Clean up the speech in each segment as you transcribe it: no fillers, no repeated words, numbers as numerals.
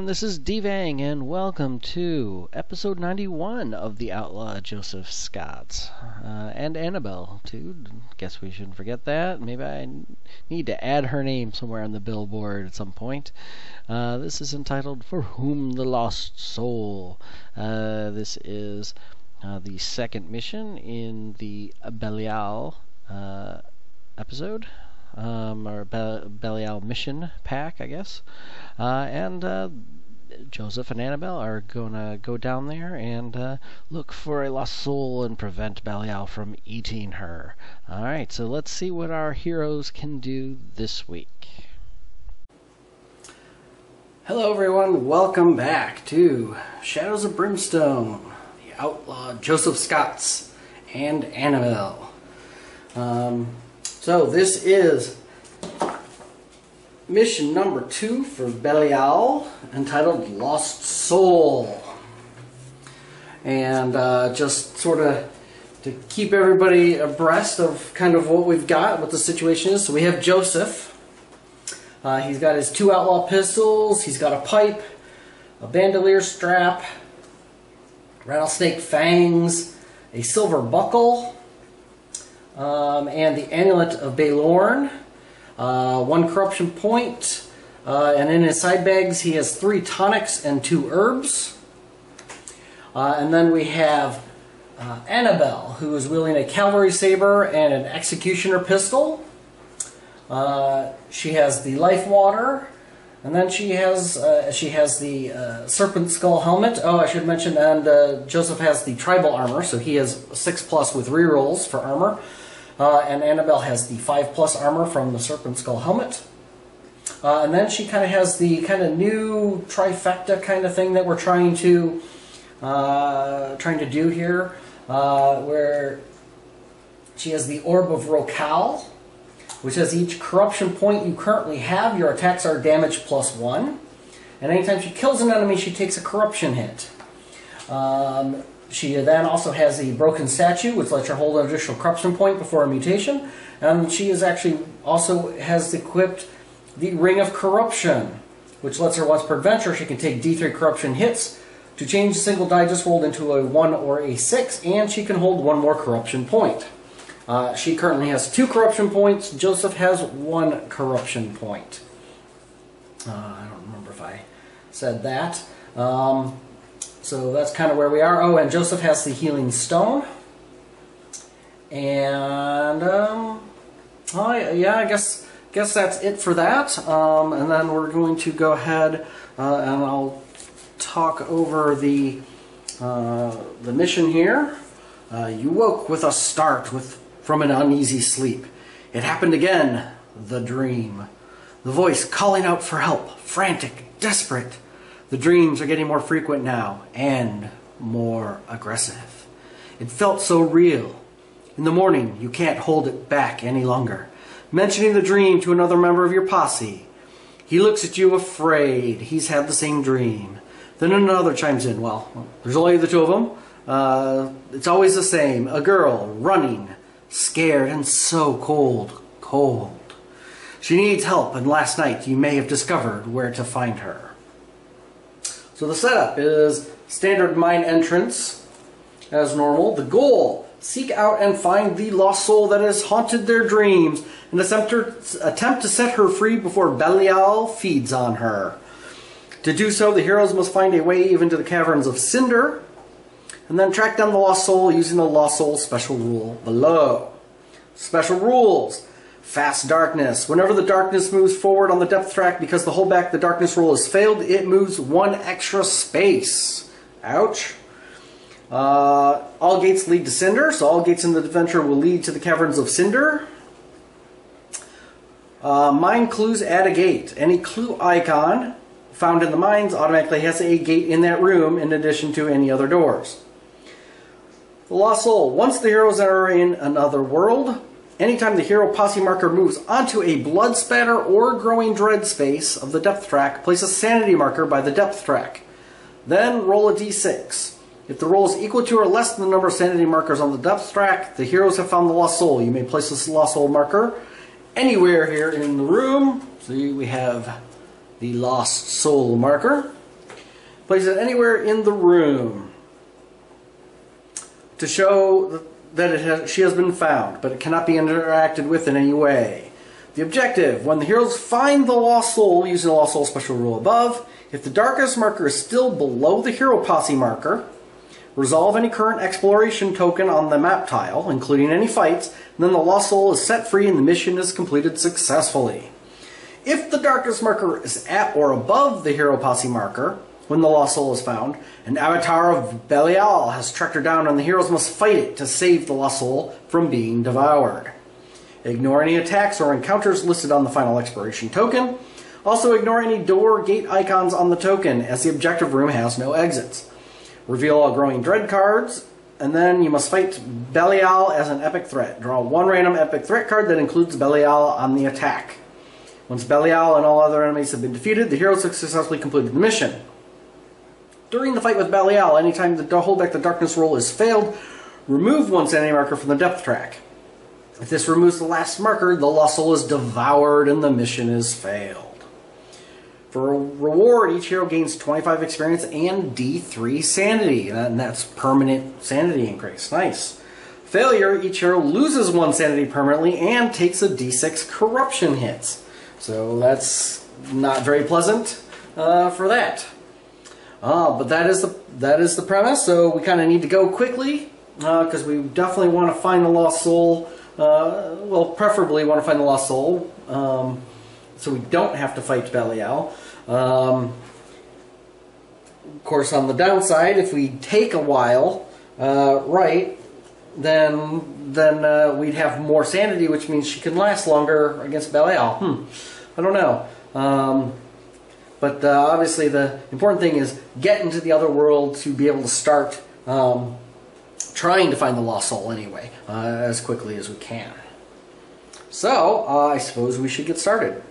everyone, this is Devang, and welcome to episode 91 of the Outlaw Joseph Scott. And Annabelle, too. Guess we shouldn't forget that. Maybe I need to add her name somewhere on the billboard at some point. This is entitled For Whom the Lost Soul. This is the second mission in the Bel'ial episode. Or Bel'ial mission pack, I guess. And Joseph and Annabelle are gonna go down there and look for a lost soul and prevent Bel'ial from eating her. Alright, so let's see what our heroes can do this week. Hello everyone, welcome back to Shadows of Brimstone, the Outlaw Joseph Scotts, and Annabelle. So this is mission number 2 for Bel'ial, entitled Lost Soul. And just sort of to keep everybody abreast of kind of what we've got, what the situation is. So we have Joseph. He's got his 2 outlaw pistols, he's got a pipe, a bandolier strap, rattlesnake fangs, a silver buckle, and the amulet of Bel'ial, 1 corruption point, and in his side bags he has 3 tonics and 2 herbs. And then we have Annabelle, who is wielding a cavalry saber and an executioner pistol. She has the life water, and then she has the serpent skull helmet. Oh, I should mention, and Joseph has the tribal armor, so he has 6+ with rerolls for armor. And Annabelle has the 5+ armor from the serpent skull helmet. And then she kind of has the kind of new trifecta kind of thing that we're trying to do here, where she has the orb of Rocal, which says each corruption point you currently have, your attacks are damage +1. And anytime she kills an enemy, she takes a corruption hit. She then also has a broken statue, which lets her hold an additional corruption point before a mutation. And she is actually also has equipped the Ring of Corruption, which lets her once per adventure she can take D3 corruption hits to change a single die just rolled into a 1 or a 6, and she can hold 1 more corruption point. She currently has 2 corruption points. Joseph has 1 corruption point. I don't remember if I said that. So that's kind of where we are. Oh, and Joseph has the healing stone. And yeah, I guess that's it for that. And then we're going to go ahead and I'll talk over the mission here. You woke with a start from an uneasy sleep. It happened again, the dream. The voice calling out for help, frantic, desperate. The dreams are getting more frequent now, and more aggressive. It felt so real. In the morning, you can't hold it back any longer. Mentioning the dream to another member of your posse. He looks at you afraid. He's had the same dream. Then another chimes in. Well, there's only the 2 of them. It's always the same. A girl, running, scared, and so cold. She needs help, and last night you may have discovered where to find her. So the setup is standard mine entrance, as normal. The goal, seek out and find the lost soul that has haunted their dreams, and attempt to set her free before Bel'ial feeds on her. To do so, the heroes must find a way even to the caverns of Cinder, and then track down the lost soul using the lost soul special rule below. Special rules. Fast darkness. Whenever the darkness moves forward on the depth track because the holdback the darkness roll has failed, it moves 1 extra space. Ouch. All gates lead to Cinder, so all gates in the adventure will lead to the caverns of Cinder. Mine clues add a gate. Any clue icon found in the mines automatically has a gate in that room in addition to any other doors. The Lost Soul. Once the heroes are in another world, anytime the hero posse marker moves onto a blood spatter or growing dread space of the depth track, place a sanity marker by the depth track. Then roll a d6. If the roll is equal to or less than the number of sanity markers on the depth track, the heroes have found the lost soul. You may place this lost soul marker anywhere here in the room. So we have the lost soul marker. Place it anywhere in the room to show that she has been found, but it cannot be interacted with in any way. The objective: when the heroes find the lost soul using the lost soul special rule above, if the darkness marker is still below the hero posse marker, resolve any current exploration token on the map tile, including any fights, and then the lost soul is set free and the mission is completed successfully. If the darkness marker is at or above the hero posse marker when the lost soul is found, an avatar of Bel'ial has tracked her down and the heroes must fight it to save the lost soul from being devoured. Ignore any attacks or encounters listed on the final exploration token. Also ignore any door or gate icons on the token, as the objective room has no exits. Reveal all growing dread cards, and then you must fight Bel'ial as an epic threat. Draw one random epic threat card that includes Bel'ial on the attack. Once Bel'ial and all other enemies have been defeated, the heroes have successfully completed the mission. During the fight with Bel'ial, anytime the hold back the darkness roll is failed, remove one sanity marker from the depth track. If this removes the last marker, the lost soul is devoured and the mission is failed. For a reward, each hero gains 25 experience and D3 sanity, and that's permanent sanity increase. Nice. Failure, each hero loses 1 sanity permanently and takes a D6 corruption hit. So that's not very pleasant for that. But that is the premise. So we kind of need to go quickly because we definitely want to find the lost soul. Well, preferably want to find the lost soul, so we don't have to fight Bel'ial. Of course, on the downside, if we take a while, then we'd have more sanity, which means she can last longer against Bel'ial. I don't know. But obviously the important thing is get into the other world to be able to start trying to find the lost soul anyway, as quickly as we can. So, I suppose we should get started.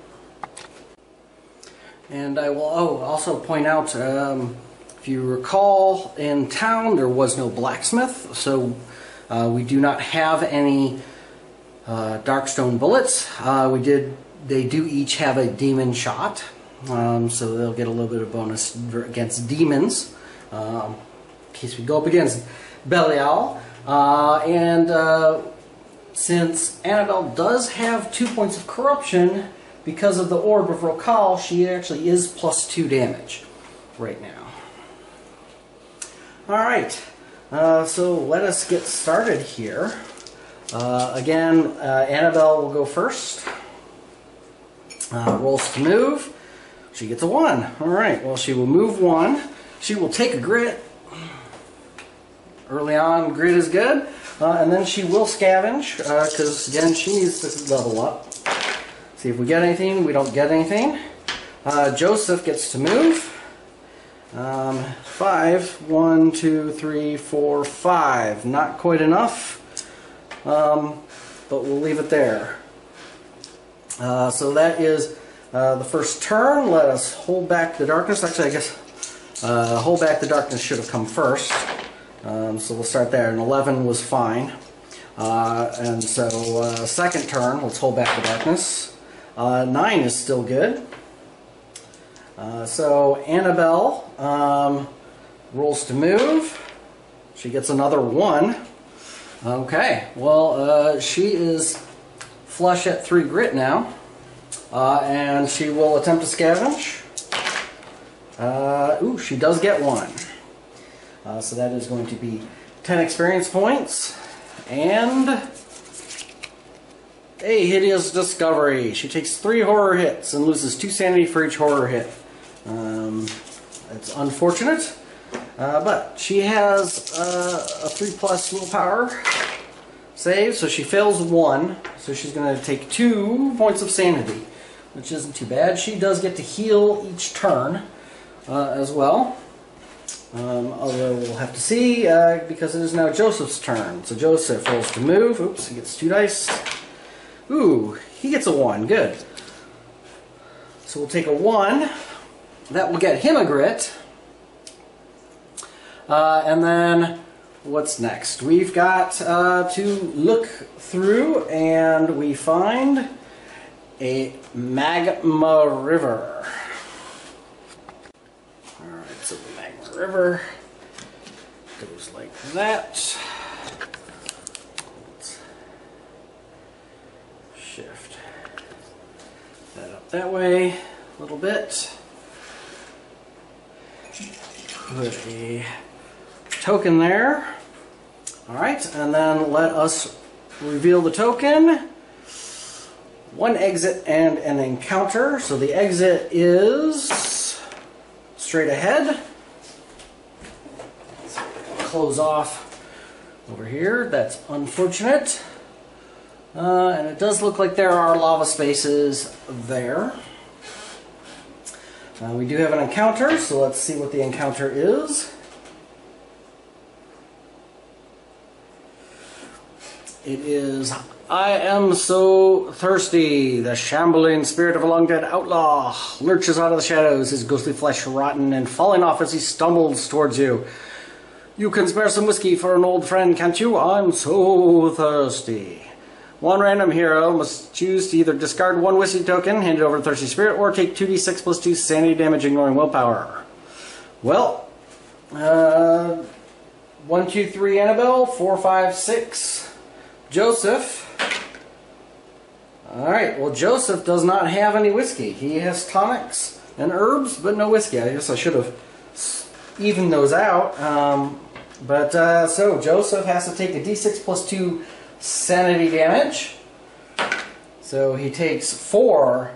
And I will also point out, if you recall, in town there was no blacksmith, so we do not have any darkstone bullets. They do each have a demon shot, so they'll get a little bit of bonus against demons, in case we go up against Bel'ial. Since Annabelle does have 2 points of corruption, because of the Orb of Rokal, she actually is +2 damage right now. Alright, so let us get started here. Again, Annabelle will go first. Rolls to move. She gets a 1. Alright, well, she will move 1. She will take a grit. Early on, grit is good. And then she will scavenge, because, again, she needs to level up. See if we get anything. We don't get anything. Joseph gets to move. 5. 1, 2, 3, 4, 5. Not quite enough. But we'll leave it there. So that is the first turn. Let us hold back the darkness. Actually, I guess hold back the darkness should have come first. So we'll start there. And 11 was fine. And so second turn, let's hold back the darkness. 9 is still good. So Annabelle rolls to move. She gets another 1. Okay, well, she is flush at 3 grit now. And she will attempt to scavenge. Ooh, she does get 1. So that is going to be 10 experience points. And a hideous discovery. She takes 3 horror hits and loses 2 sanity for each horror hit. It's unfortunate, but she has a 3+ willpower save, so she fails 1, so she's going to take 2 points of sanity, which isn't too bad. She does get to heal each turn as well, although we'll have to see because it is now Joseph's turn. So Joseph rolls to move. Oops, he gets 2 dice. Ooh, he gets a 1. Good. So we'll take a 1. That will get him a grit. And then, what's next? We've got to look through, and we find a magma river. Alright, so the magma forever. Goes like that. Let's shift that up that way a little bit. Put a token there. Alright, and then let us reveal the token. One exit and an encounter. So the exit is straight ahead. Let's close off over here. That's unfortunate. And it does look like there are lava spaces there. We do have an encounter, so let's see what the encounter is. It is, I am so thirsty. The shambling spirit of a long-dead outlaw lurches out of the shadows, his ghostly flesh rotten and falling off as he stumbles towards you. You can spare some whiskey for an old friend, can't you? I'm so thirsty. One random hero must choose to either discard one whiskey token, hand it over to Thirsty Spirit, or take 2d6 plus 2 sanity damage, ignoring willpower. Well, 1, 2, 3 Annabelle, 4, 5, 6 Joseph. Alright, well Joseph does not have any whiskey. He has tonics and herbs, but no whiskey. I guess I should have evened those out. So Joseph has to take a d6 plus 2 sanity damage. So he takes 4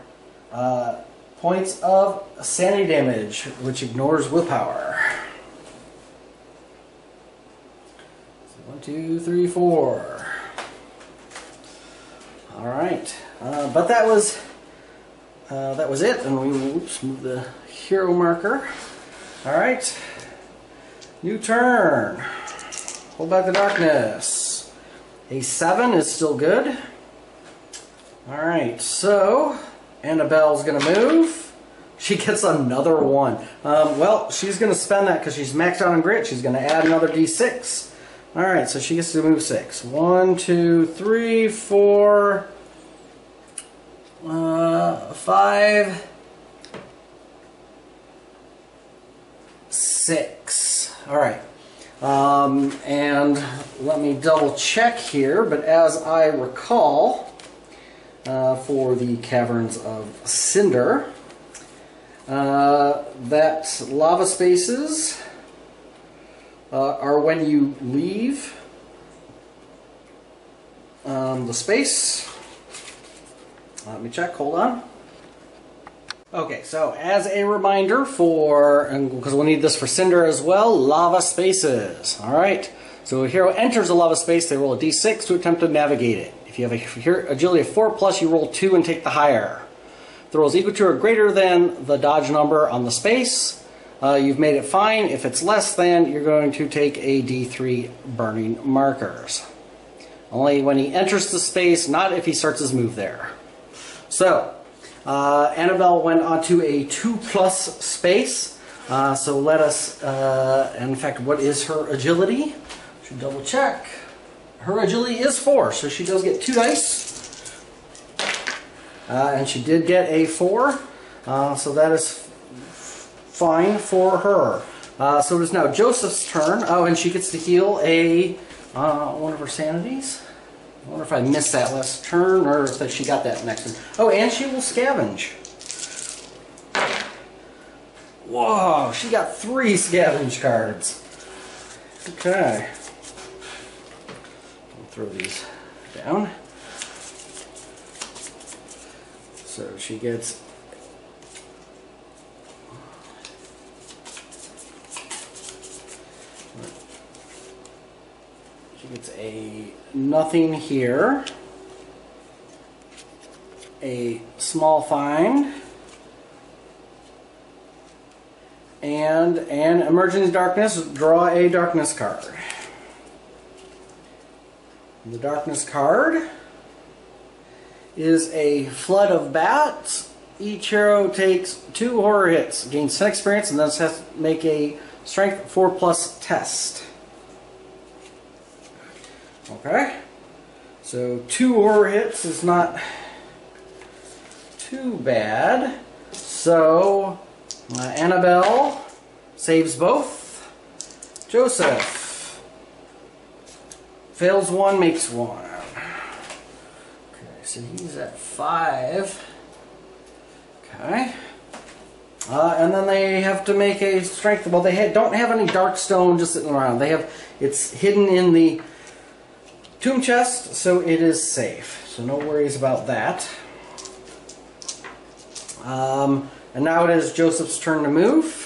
points of sanity damage, which ignores willpower. So 1, 2, 3, 4. All right, but that was it, and we will move the hero marker. All right, new turn. Hold back the darkness. A 7 is still good. Alright, so Annabelle's going to move. She gets another 1. Well, she's going to spend that because she's maxed out on grit. She's going to add another d6. Alright, so she gets to move 6. 1, 2, 3, 4, 5, 6. Alright. And let me double check here, but as I recall, for the Caverns of Cinder, that lava spaces are when you leave the space. Let me check, hold on. Okay, so as a reminder for, and because we'll need this for Cinder as well, lava spaces. Alright, so a hero enters a lava space, they roll a d6 to attempt to navigate it. If you have a agility of 4+, you roll 2 and take the higher. If the roll is equal to or greater than the dodge number on the space, you've made it fine. If it's less than, you're going to take a d3 burning markers. Only when he enters the space, not if he starts his move there. So, Annabelle went onto a 2+ space, so let us, in fact, what is her agility? Should double check. Her agility is 4, so she does get 2 dice. And she did get a 4, so that is fine for her. So it is now Joseph's turn. Oh, and she gets to heal a one of her sanities. I wonder if I missed that last turn, or if she got that next one. Oh, and she will scavenge. Whoa, she got 3 scavenge cards. Okay. I'll throw these down. So she gets... She gets a nothing here, a small find, and an emerging darkness. Draw a darkness card. The darkness card is a flood of bats. Each hero takes 2 horror hits, gains 10 experience, and then has to make a strength 4+ test. Okay, so 2 horror hits is not too bad. So Annabelle saves both. Joseph. Fails 1, makes 1. Okay, so he's at 5. Okay. And then they have to make a strength. Well, they don't have any dark stone just sitting around. It's hidden in the tomb chest, so it is safe. So no worries about that. And now it is Joseph's turn to move.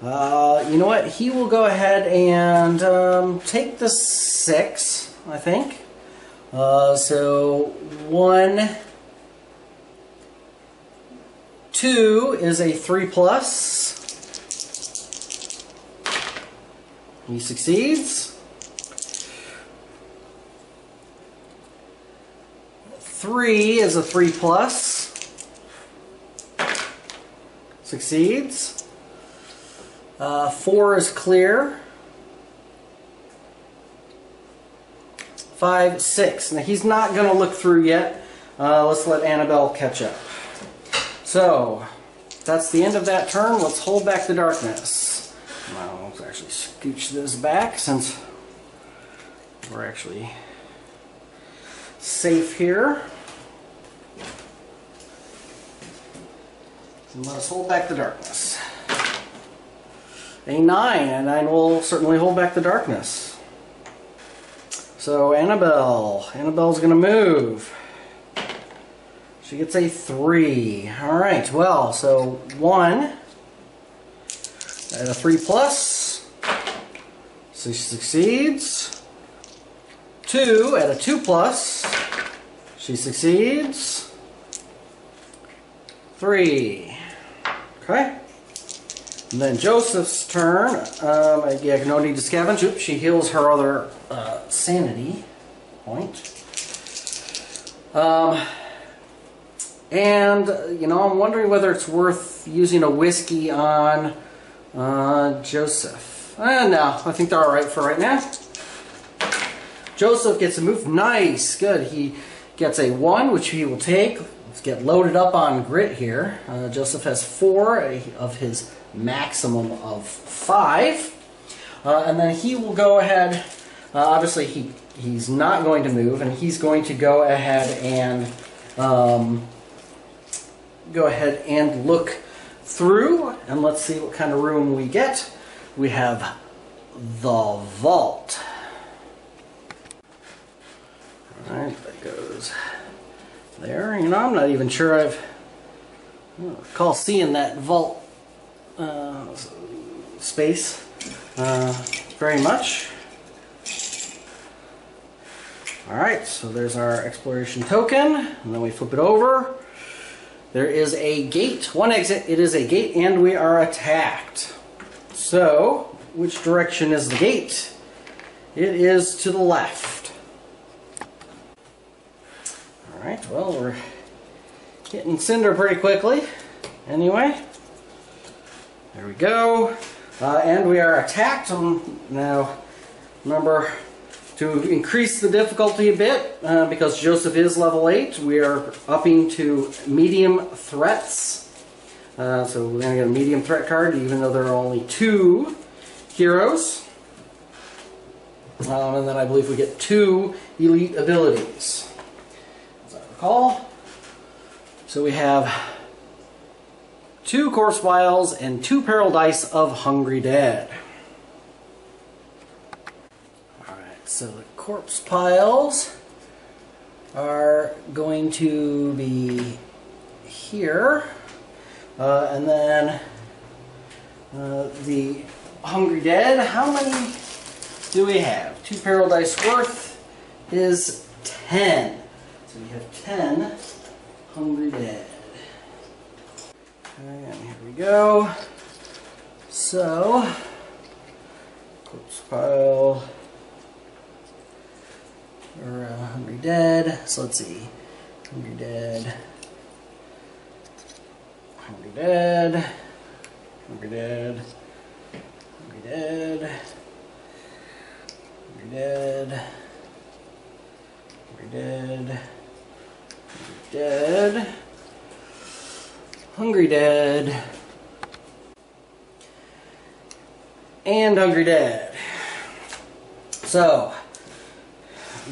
You know what? He will go ahead and take the 6, I think. So 1, 2 is a 3+. He succeeds. 3 is a 3+. Succeeds. 4 is clear. 5, 6. Now he's not going to look through yet. Let's let Annabelle catch up. So, that's the end of that turn. Let's hold back the darkness. Now, let's actually scooch this back since we're actually safe here. And let us hold back the darkness. A 9, and 9 will certainly hold back the darkness. So, Annabelle's going to move. She gets a 3. Alright, well, so 1 at a 3+. So she succeeds. 2 at a 2+. She succeeds. 3. Okay. And then Joseph's turn. Yeah, no need to scavenge. Oops, she heals her other sanity point. And, you know, I'm wondering whether it's worth using a whiskey on Joseph. No, I think they're alright for right now. Joseph gets a move. Nice, good. He gets a 1, which he will take. Let's get loaded up on grit here. Joseph has 4 of his maximum of 5. And then he will go ahead. Obviously, he's not going to move, and he's going to go ahead and look through, and let's see what kind of room we get. We have the vault. Alright, that goes there. You know, I'm not even sure I recall seeing that vault space very much. Alright, so there's our exploration token, and then we flip it over. There is a gate, 1 exit. It is a gate, and we are attacked. So, which direction is the gate? It is to the left. Alright, well, we're hitting Cinder pretty quickly. Anyway, there we go. And we are attacked. Now, remember, to increase the difficulty a bit, because Joseph is level 8, we are upping to medium threats. So we're going to get a medium threat card, even though there are only 2 heroes. And then I believe we get 2 elite abilities, as I recall. So we have 2 corpse vials and 2 peril dice of Hungry Dead. So the corpse piles are going to be here, and then the Hungry Dead. How many do we have? 2 peril dice worth is 10. So we have 10 Hungry Dead. Okay, and here we go. So corpse pile. Or Hungry Dead. So let's see. Hungry Dead. Hungry Dead. Hungry Dead. Hungry Dead. Hungry Dead. Hungry Dead. Hungry Dead. Hungry Dead. and Hungry Dead. So,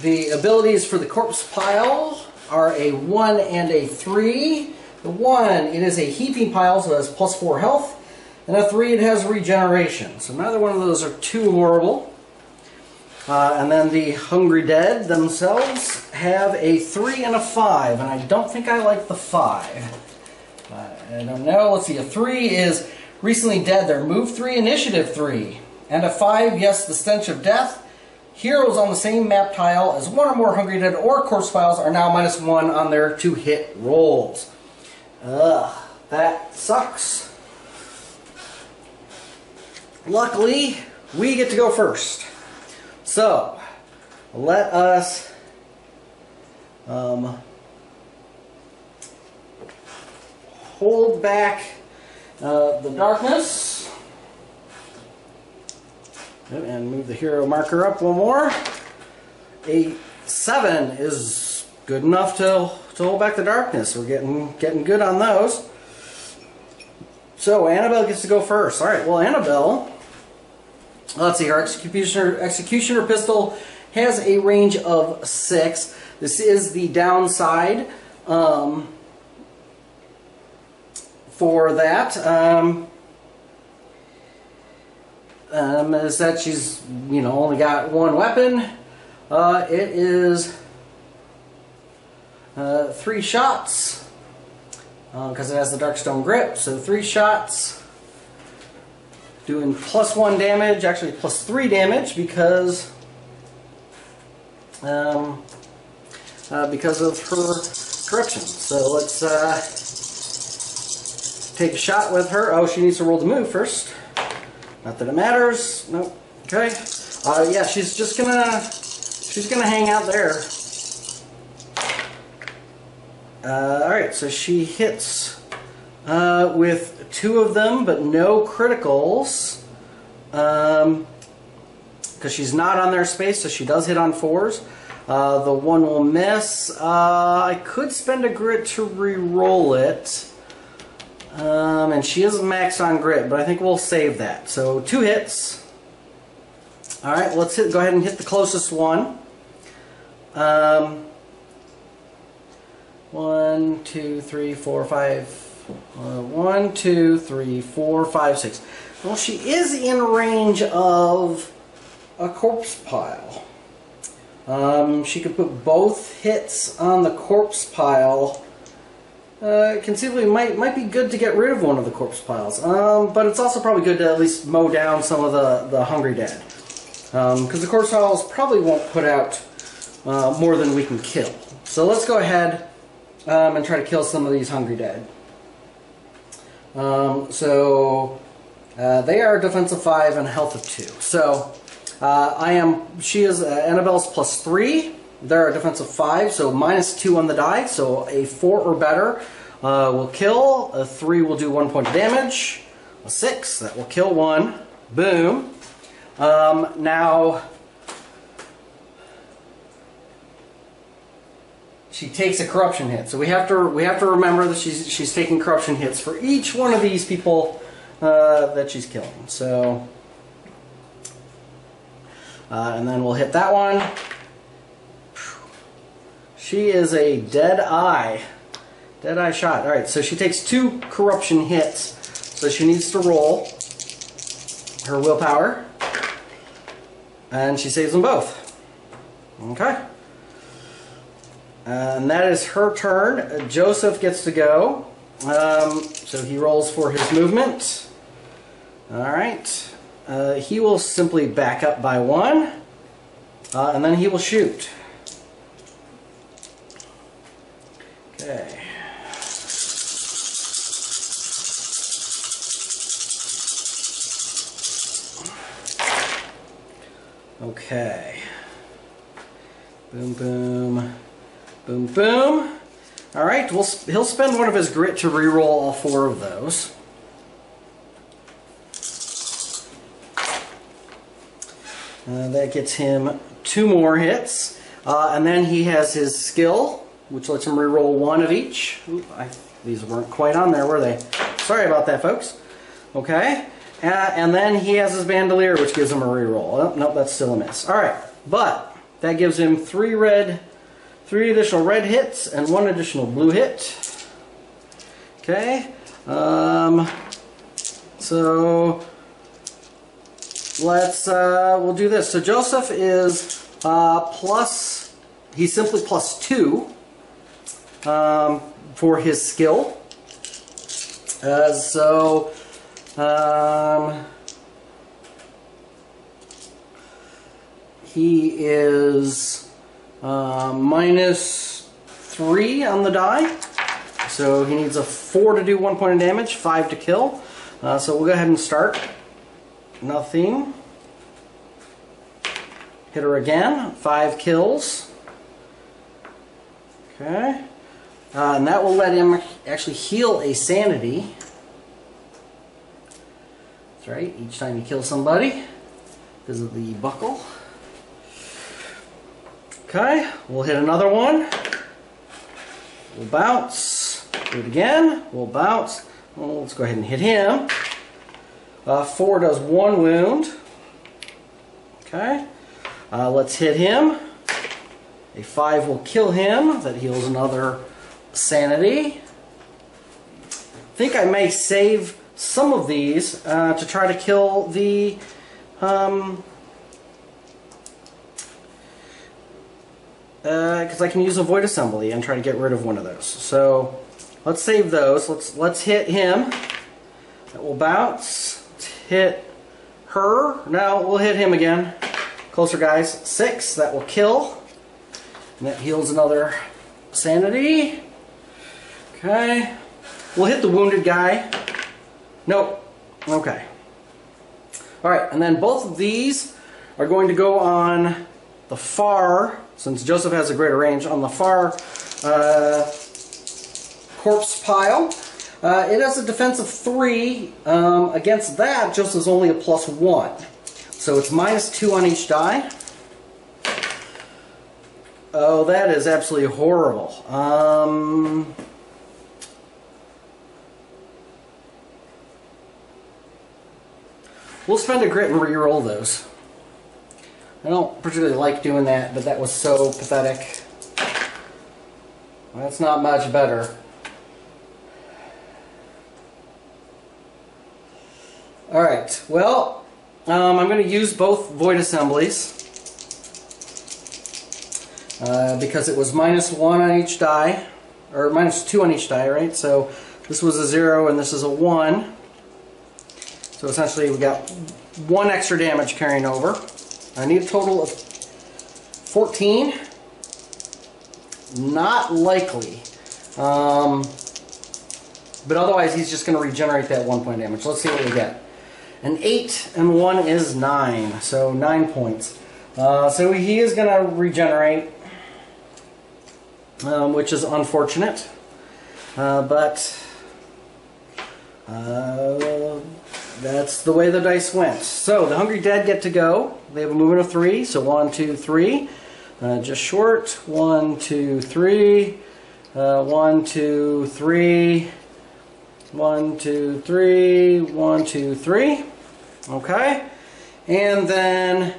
the abilities for the corpse pile are a 1 and a 3. The 1, it is a heaping pile, so it has +4 health. And a 3, it has regeneration. So neither one of those are too horrible. And then the Hungry Dead themselves have a 3 and a 5. And I don't think I like the 5. I don't know. Let's see. A 3 is recently dead. They're move 3, initiative 3. And a 5, yes, the stench of death. Heroes on the same map tile as one or more Hungry Dead or corpse piles are now -1 on their to-hit rolls. Ugh, that sucks. Luckily, we get to go first. So, let us hold back the darkness and move the hero marker up one more. A 7 is good enough to hold back the darkness. We're getting good on those. So Annabelle gets to go first. All right. Well, Annabelle, let's see. Her executioner pistol has a range of 6. This is the downside for that. Is that she's only got 1 weapon. It is 3 shots because it has the Darkstone grip. So 3 shots, doing +1 damage. Actually +3 damage because of her corruption. So let's take a shot with her. Oh, she needs to roll the move first. Not that it matters. Nope. Okay. Yeah, she's gonna hang out there. Alright, so she hits with 2 of them, but no criticals. Because she's not on their space, so she does hit on 4s. The 1 will miss. I could spend a grit to re-roll it. And she is maxed on grit, but I think we'll save that. So 2 hits. Alright, let's go ahead and hit the closest one. 1, 2, 3, 4, 5. 1, 2, 3, 4, 5, 6. Well, she is in range of a corpse pile. She could put both hits on the corpse pile. Conceivably might be good to get rid of one of the corpse piles. But it's also probably good to at least mow down some of the Hungry Dead. Because the corpse piles probably won't put out more than we can kill. So let's go ahead and try to kill some of these Hungry Dead. They are defensive 5 and health of 2. So she is Annabelle's +3. They're a defensive 5, so -2 on the die. So a 4 or better will kill. A 3 will do 1 point of damage. A 6, that will kill 1. Boom. Now she takes a corruption hit. So we have to remember that she's taking corruption hits for each one of these people that she's killing. So and then we'll hit that one. She is a dead eye shot. All right, so she takes 2 corruption hits. So she needs to roll her willpower, and she saves them both. Okay. And that is her turn. Joseph gets to go. So he rolls for his movement. Alright. He will simply back up by 1. And then he will shoot. Okay. Okay. Boom, boom. Boom, boom. Alright, he'll spend one of his grit to reroll all 4 of those. That gets him 2 more hits. And then he has his skill, which lets him reroll 1 of each. Ooh, these weren't quite on there, were they? Sorry about that, folks. Okay. And then he has his bandolier, which gives him a reroll. Oh, nope, that's still a miss. Alright, but that gives him 3 additional red hits and 1 additional blue hit. Okay. So we'll do this. So Joseph is he's simply +2 for his skill. He is -3 on the die. So he needs a 4 to do 1 point of damage, 5 to kill. So we'll go ahead and start. Nothing. Hit her again, 5 kills. Okay. And that will let him actually heal a sanity. That's right, each time you kill somebody, because of the buckle. Okay, we'll hit another one. We'll bounce. Do it again. We'll bounce. Well, let's go ahead and hit him. 4 does 1 wound. Okay. Let's hit him. A 5 will kill him. That heals another sanity. I think I may save some of these to try to kill the because I can use a void assembly and try to get rid of one of those. So let's save those. Let's hit him. That will bounce. Let's hit her. Now we'll hit him again. Closer, guys. 6. That will kill. And that heals another sanity. Okay. We'll hit the wounded guy. Nope. Okay. Alright, and then both of these are going to go on the far, since Joseph has a greater range, on the far corpse pile. It has a defense of 3. Against that, Joseph's only a +1. So it's -2 on each die. Oh, that is absolutely horrible. We'll spend a grit and re-roll those. I don't particularly like doing that, but that was so pathetic. That's not much better. Alright, well, I'm going to use both void assemblies. Because it was -1 on each die, or -2 on each die, right? So this was a 0 and this is a 1. So essentially we got 1 extra damage carrying over. I need a total of 14. Not likely. But otherwise he's just going to regenerate that 1 point damage. Let's see what we get. An 8 and 1 is 9. So 9 points. So he is going to regenerate. Which is unfortunate, but that's the way the dice went. So the Hungry Dead get to go. They have a movement of 3, so 1, 2, 3. Just short. 1, 2, 3. 1, 2, 3. 1, 2, 3. 1, 2, 3. Okay. And then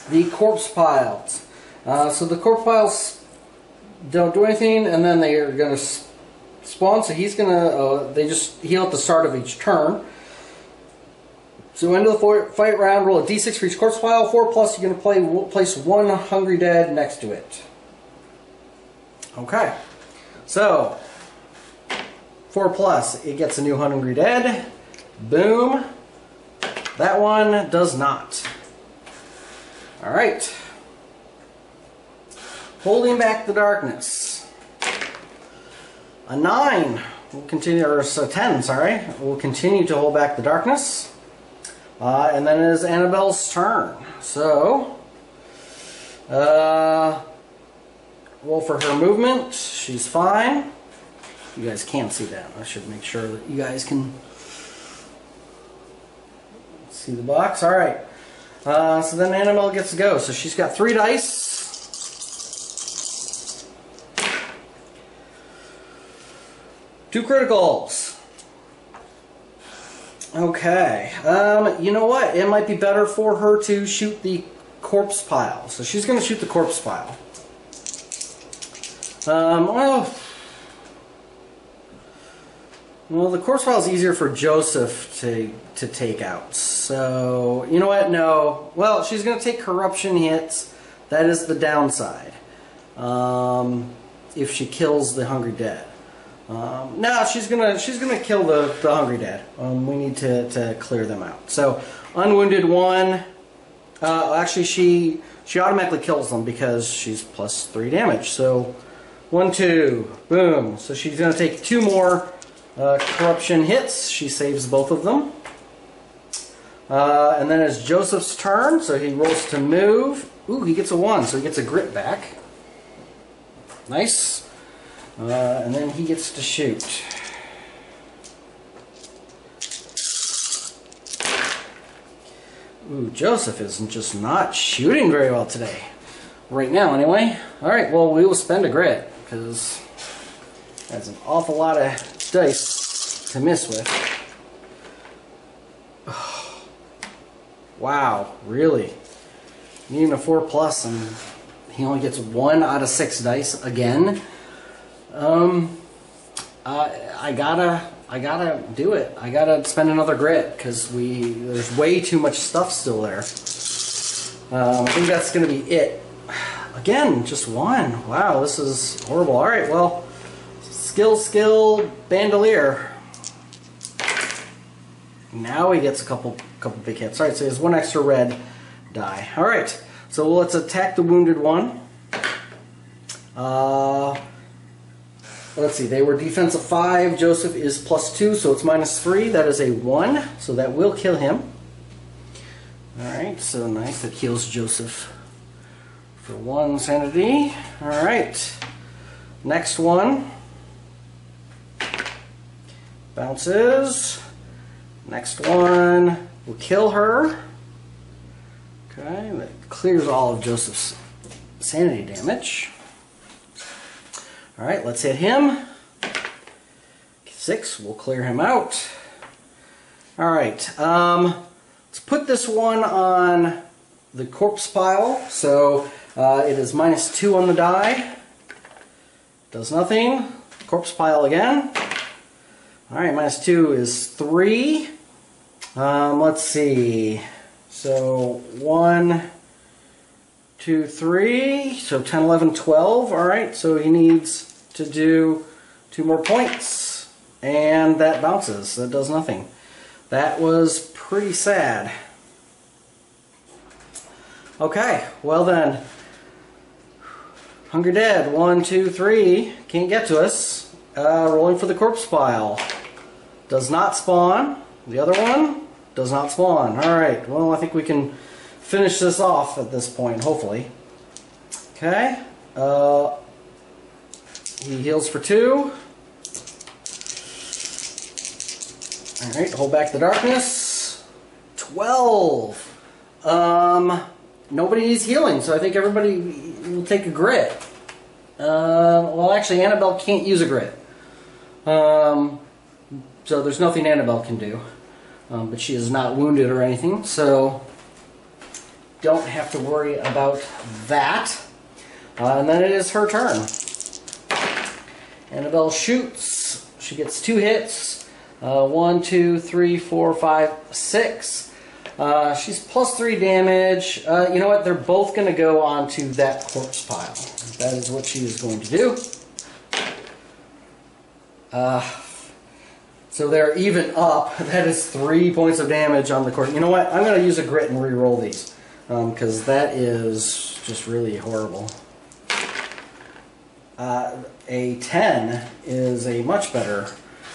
the corpse piles. So the corpse piles don't do anything, and then they are going to spawn, so he's going to, they just heal at the start of each turn. So end of the fight round, roll a d6 for each corpse pile, 4+, you're going to place 1 Hungry Dead next to it. Okay, so 4+, it gets a new Hungry Dead. Boom. That one does not. Alright. Holding back the darkness. A 9 will continue, or a 10, sorry, will continue to hold back the darkness. And then it is Annabelle's turn. So, roll for her movement. She's fine. You guys can't see that. I should make sure that you guys can see the box. Alright. So then Annabelle gets to go. So she's got 3 dice. 2 criticals. Okay. You know what? It might be better for her to shoot the corpse pile. So she's going to shoot the corpse pile. Well, the corpse pile is easier for Joseph to take out. So, you know what? No. Well, she's going to take corruption hits. That is the downside. If she kills the Hungry Dead. No, she's gonna kill the Hungry Dead. We need to clear them out. So, unwounded 1. Actually, she automatically kills them because she's +3 damage. So, 1, 2, boom. So she's gonna take 2 more corruption hits. She saves both of them. And then it's Joseph's turn. So he rolls to move. Ooh, he gets a 1, so he gets a grit back. Nice. And then he gets to shoot. Ooh, Joseph is just not shooting very well today. Right now, anyway. Alright, well, we will spend a grit, because that's an awful lot of dice to miss with. Wow, really? Needing a 4+, and he only gets 1 out of 6 dice again. I gotta do it. I gotta spend another grit because there's way too much stuff still there. I think that's gonna be it. Again, just 1. Wow, this is horrible. All right, well, skill, bandolier. Now he gets a couple big hits. All right, so he has 1 extra red die. All right, so let's attack the wounded one. Let's see, they were defense of 5. Joseph is +2, so it's -3. That is a 1, so that will kill him. Alright, so nice. That heals Joseph for 1 sanity. Alright, next one. Bounces. Next one will kill her. Okay, that clears all of Joseph's sanity damage. Alright, let's hit him. 6, we'll clear him out. Alright, let's put this one on the corpse pile. So it is -2 on the die. Does nothing. Corpse pile again. Alright, -2 is 3. Let's see. So 1, 2, 3, so 10, 11, 12. Alright, so he needs to do 2 more points. And that bounces. That does nothing. That was pretty sad. Okay, well then. Hungry Dead, 1, 2, 3. Can't get to us. Rolling for the corpse pile. Does not spawn. The other one does not spawn. Alright, well I think we can finish this off at this point, hopefully. Okay. He heals for 2. Alright, hold back the darkness. 12. Nobody needs healing, so I think everybody will take a grit. Well, actually, Annabelle can't use a grit. So there's nothing Annabelle can do. But she is not wounded or anything, so don't have to worry about that. And then it is her turn. Annabelle shoots. She gets 2 hits. 1, 2, 3, 4, 5, 6. She's +3 damage. You know what? They're both going to go onto that corpse pile. That is what she is going to do. So they're even up. That is 3 points of damage on the corpse. You know what? I'm going to use a grit and re-roll these. Because that is just really horrible. A 10 is a much better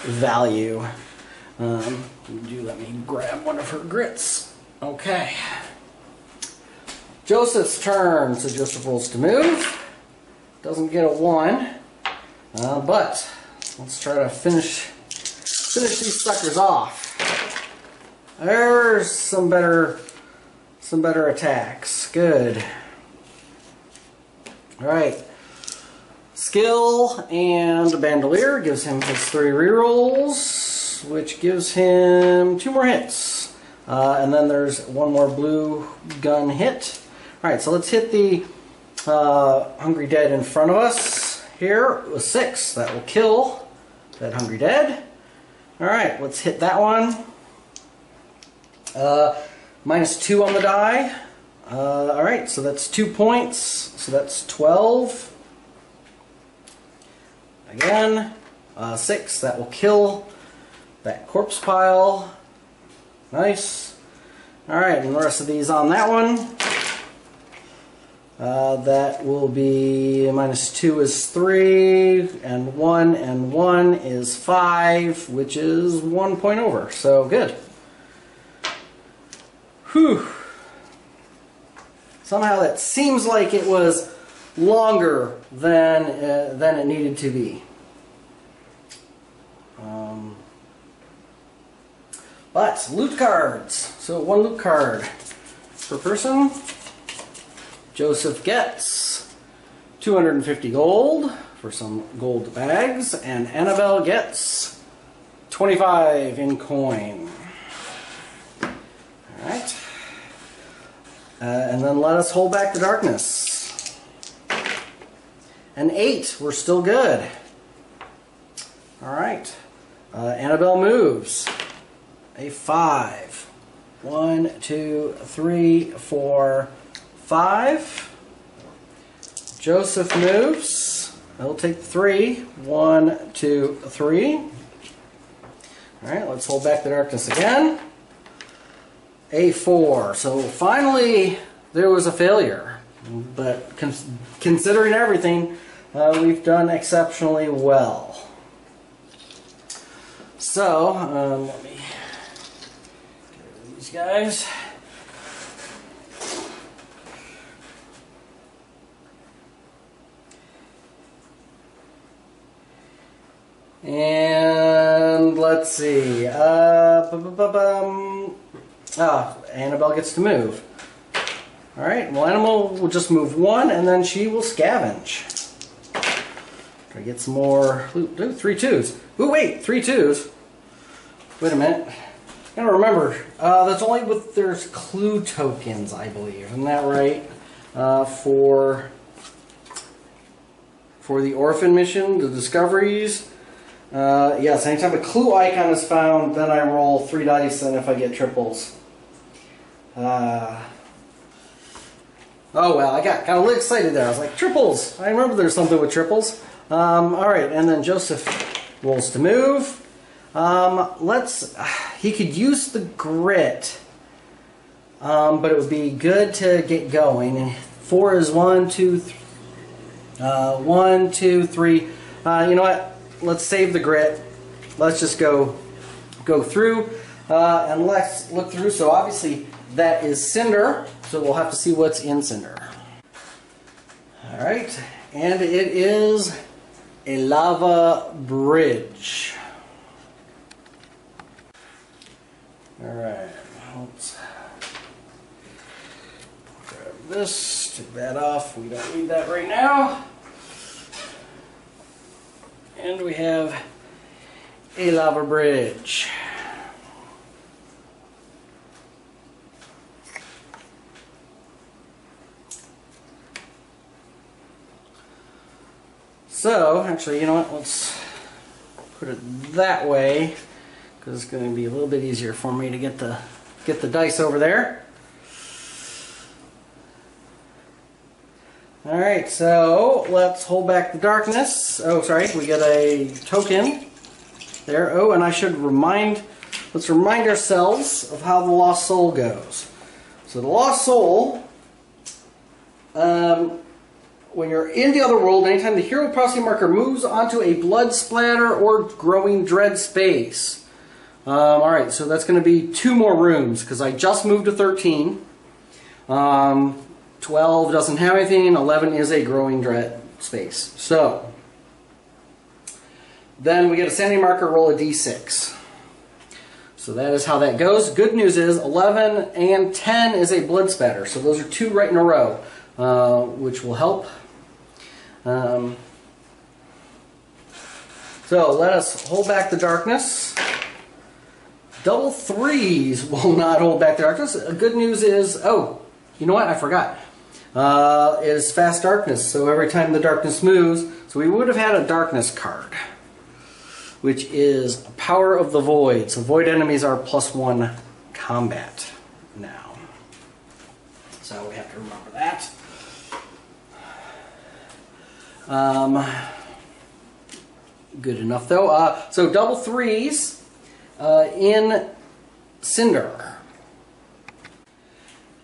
value. Let me grab one of her grits. Okay. Joseph's turn. So Joseph rolls to move. Doesn't get a 1. But let's try to finish these suckers off. There's some better attacks. Good. Alright. Skill and Bandolier gives him his 3 rerolls. cards, which gives him 2 more hits. And then there's 1 more blue gun hit. Alright, so let's hit the Hungry Dead in front of us. Here, a 6. That will kill that Hungry Dead. Alright, let's hit that one. -2 on the die. Alright, so that's 2 points. So that's 12. Again, 6. That will kill that corpse pile. Nice. Alright, and the rest of these on that one. That will be -2 is 3, and 1 is 5, which is 1 point over. So good. Whew. Somehow that seems like it was longer than it needed to be. But loot cards. So 1 loot card per person. Joseph gets 250 gold for some gold bags, and Annabelle gets 25 in coin. Alright. And then let us hold back the darkness. An 8. We're still good. Alright. Annabelle moves. A 5. 1, 2, 3, 4, 5. Joseph moves. He'll take 3. 1, 2, 3. Alright, let's hold back the darkness again. A 4. So finally there was a failure. But considering everything, we've done exceptionally well. So, let me get rid of these guys. And let's see. Annabelle gets to move. Alright, well, Animal will just move 1, and then she will scavenge. Try to get some more loot. Ooh, 3 2s. Ooh, wait, 3 2s. Wait a minute. I gotta remember, that's only with there's clue tokens, I believe. Isn't that right? For the Orphan mission, the discoveries. Yes, anytime a clue icon is found, then I roll 3 dice, and if I get triples. Oh well, I got kind of excited there. I was like, triples! I remember there's something with triples. Alright, and then Joseph rolls to move. He could use the grit, but it would be good to get going. 4 is 1, 2, 3. 1, 2, 3. You know what? Let's save the grit. Let's just go through and let's look through. So obviously that is Cinder, so we'll have to see what's in Cinder. Alright, and it is a lava bridge. Alright, let's grab this, take that off. We don't need that right now. And we have a lava bridge. So, actually, you know what? Let's put it that way, because it's going to be a little bit easier for me to get the dice over there. Alright, so let's hold back the darkness. Oh, sorry, we get a token there. Oh, and let's remind ourselves of how the Lost Soul goes. So the Lost Soul, when you're in the other world, anytime the hero prophecy marker moves onto a blood splatter or growing dread space. Alright, so that's going to be 2 more rooms, because I just moved to 13. 12 doesn't have anything, 11 is a growing dread space. So, then we get a sanity marker, roll a d6. So that is how that goes. Good news is 11 and 10 is a blood spatter. So those are 2 right in a row, which will help. So let us hold back the darkness. Double threes will not hold back the darkness. Good news is, oh, you know what? I forgot. Is fast darkness. So every time the darkness moves, so we would have had a darkness card, which is Power of the Void. So void enemies are +1 combat now. So we have to remember that. Good enough though. So double threes in Cinder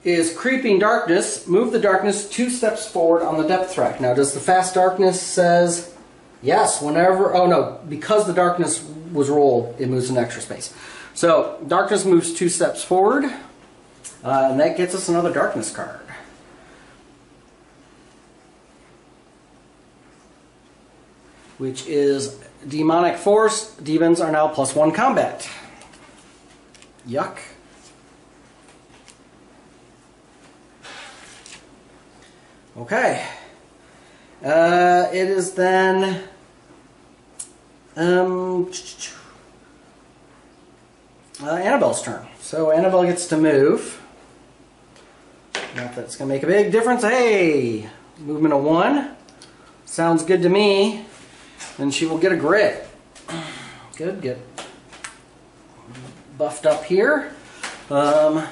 is Creeping Darkness. Move the darkness 2 steps forward on the depth track. Now does the fast darkness says yes whenever, oh no, because the darkness was rolled, it moves an extra space. So darkness moves 2 steps forward, and that gets us another darkness card. Which is Demonic Force. Demons are now +1 combat. Yuck. Okay. It is then Annabelle's turn. So Annabelle gets to move. Not that it's going to make a big difference. Hey! Movement of 1. Sounds good to me. And she will get a grit. Good, get buffed up here. And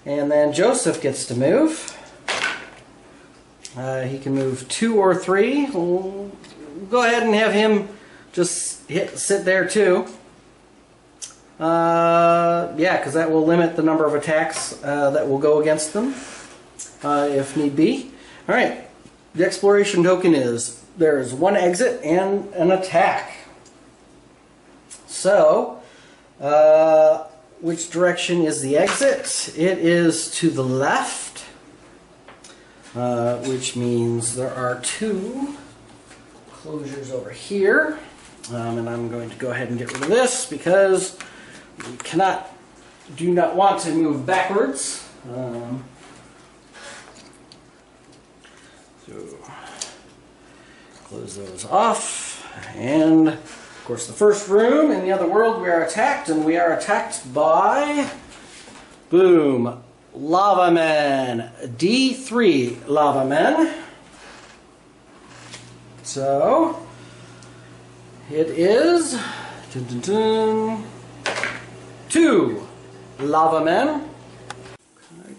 then Joseph gets to move. He can move 2 or 3. We'll go ahead and have him just sit there too. Yeah, because that will limit the number of attacks that will go against them if need be. Alright, the exploration token is there's 1 exit and an attack. So, which direction is the exit? It is to the left, which means there are 2 closures over here. And I'm going to go ahead and get rid of this because we do not want to move backwards. So close those off, and of course the first room in the other world we are attacked, and we are attacked by, boom, Lava Men, D3 Lava Men. So it is dun, dun, dun, 2 Lava Men.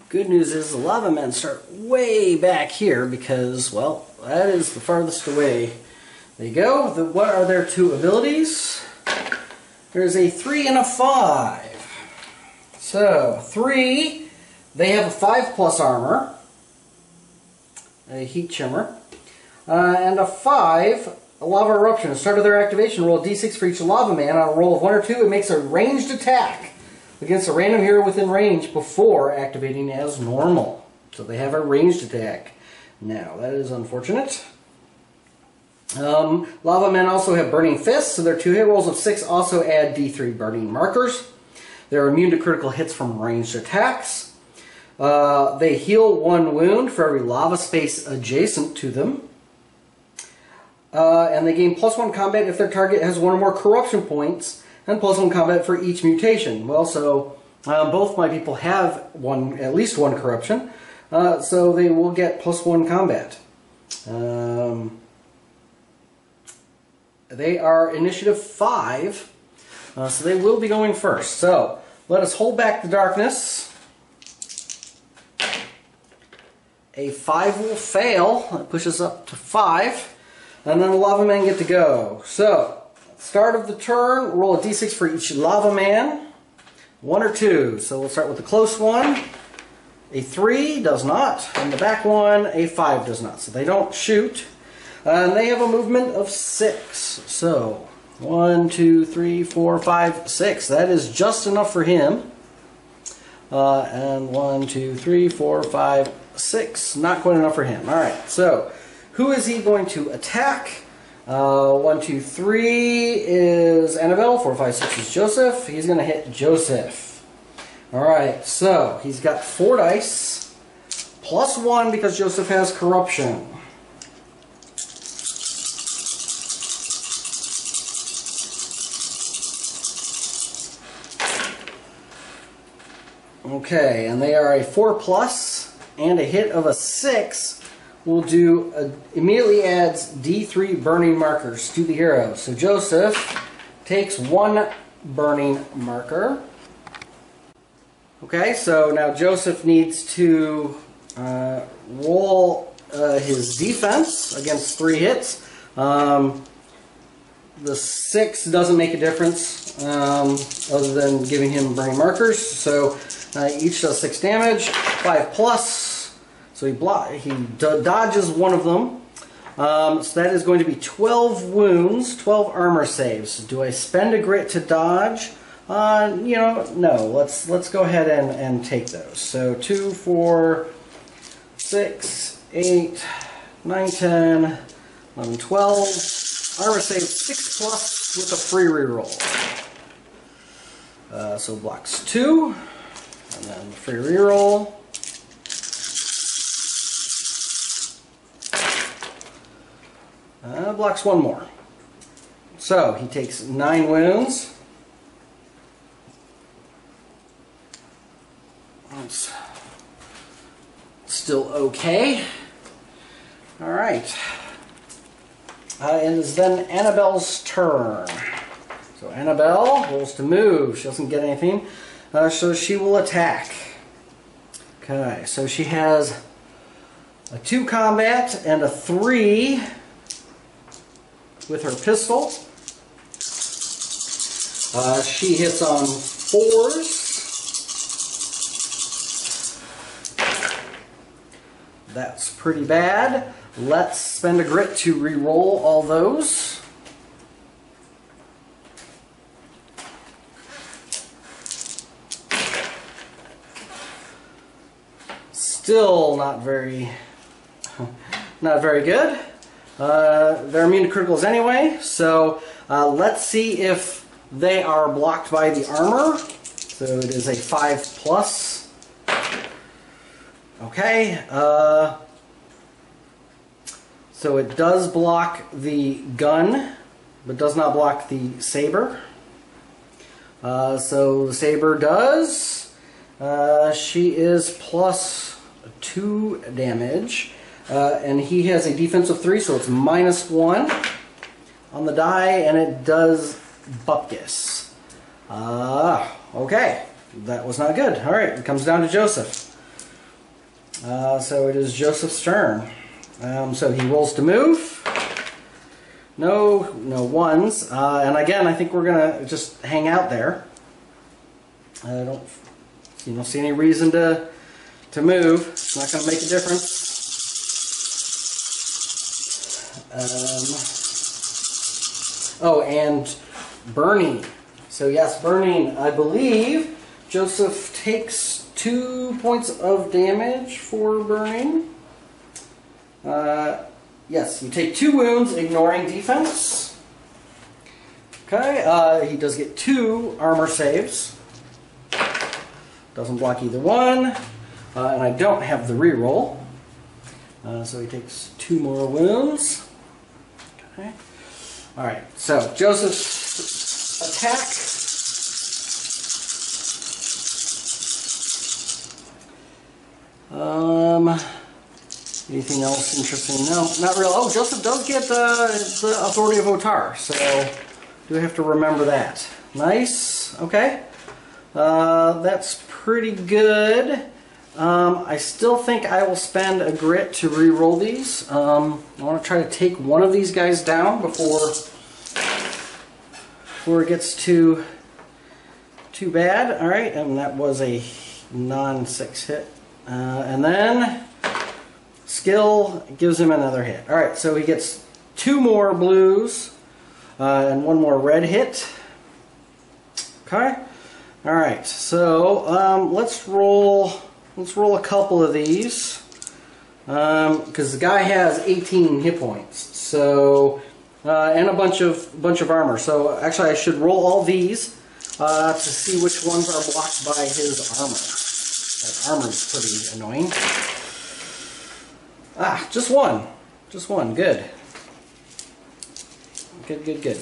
Good news is the Lava Men start way back here because, well, that is the farthest away they go. What are their 2 abilities? There's a 3 and a 5. So, 3, they have a 5+ armor, a heat shimmer, and a 5, a lava eruption. At the start of their activation, roll a d6 for each Lava Man. On a roll of 1 or 2, it makes a ranged attack against a random hero within range before activating as normal. So they have a ranged attack. Now, that is unfortunate. Lava Men also have Burning Fists, so their 2 hit rolls of 6 also add D3 burning markers. They're immune to critical hits from ranged attacks. They heal 1 wound for every lava space adjacent to them. And they gain +1 combat if their target has 1 or more corruption points, and +1 combat for each mutation. Well, so both my people have at least one corruption, so they will get +1 combat. They are initiative 5, so they will be going first. So let us hold back the darkness. A 5 will fail. That pushes up to 5, and then the Lava Men get to go. So start of the turn, roll a d6 for each Lava Man. 1 or 2. So we'll start with the close one. A 3 does not. And the back one, a 5 does not. So they don't shoot. And they have a movement of 6. So 1, 2, 3, 4, 5, 6. That is just enough for him. And 1, 2, 3, 4, 5, 6. Not quite enough for him. Alright, so who is he going to attack? 1, 2, 3 is Annabelle. 4, 5, 6 is Joseph. He's going to hit Joseph. Alright, so he's got 4 dice. +1 because Joseph has corruption. Okay, and they are a 4+, and a hit of a 6 will do immediately adds D3 burning markers to the hero. So Joseph takes 1 burning marker. Okay, so now Joseph needs to roll his defense against 3 hits. The 6 doesn't make a difference other than giving him burning markers. So each does 6 damage, 5+. So he dodges one of them. So that is going to be 12 wounds, 12 armor saves. Do I spend a grit to dodge? You know, no. Let's go ahead and take those. So 2, 4, 6, 8, 9, 10, 11, 12. Armor save 6+ with a free reroll. So blocks 2, and then free reroll. Blocks 1 more. So he takes 9 wounds. That's still okay. All right. And it's then Annabelle's turn. So Annabelle rolls to move. She doesn't get anything, so she will attack. Okay, so she has a 2 combat and a 3 with her pistol. She hits on 4s. That's pretty bad. Let's spend a grit to re-roll all those. Still not very good. They're immune to criticals anyway, so let's see if they are blocked by the armor. So it is a 5+. Okay. So it does block the gun, but does not block the saber. So the saber does. She is +2 damage. And he has a defense of 3, so it's -1 on the die, and it does bupkis. Okay, that was not good. All right, it comes down to Joseph. So it is Joseph's turn. So he rolls to move. No ones. And again, I think we're gonna just hang out there. I don't see any reason to move. It's not gonna make a difference. Oh, and burning. So yes, burning. I believe Joseph takes 2 points of damage for burning. Yes, you take 2 wounds, ignoring defense. Okay, he does get 2 armor saves. Doesn't block either one. And I don't have the reroll. So he takes 2 more wounds. Okay. Alright, so Joseph's attack. Anything else interesting? No, not really. Oh, Joseph does get the authority of Otar, so do have to remember that. Nice. Okay. That's pretty good. I still think I will spend a grit to re-roll these. I want to try to take one of these guys down before it gets too bad. All right, and that was a non-6 hit. And then skill gives him another hit. All right, so he gets 2 more blues and 1 more red hit. Okay. All right, so let's roll a couple of these because the guy has 18 hit points. So and a bunch of armor. So actually, I should roll all these to see which ones are blocked by his armor. That armor's pretty annoying. Ah, just one. Just one. Good. Good.